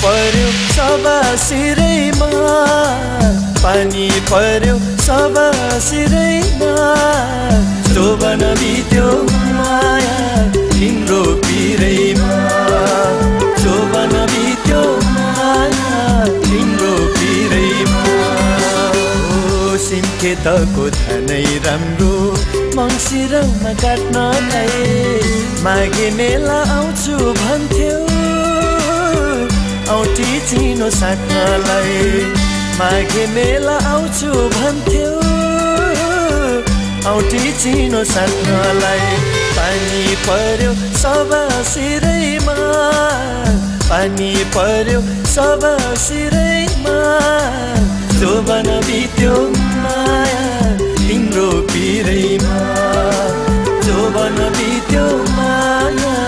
पर्यो सबा सिरैमा पानी पर्यो सबा सिरैमा जोबन बित्यो माया तिम्रो पिरैमा जोबन बित्यो माया तिम्रो पिरैमा ओ सिमखेतको धनै राम्रो मङ्सिरमा काट्नलाई माघे मेला आउँछु भन्थ्यौ औँठी चिनो साट्नलाई माघे मेला आउँछु भन्थ्यौ औँठी चिनो साट्नलाई पानी पर्यो सबा सिरैमा पानी पर्यो सबा सिरैमा जोबन बित्यो माया तिम्रो पिरैमा जोबन बित्यो माया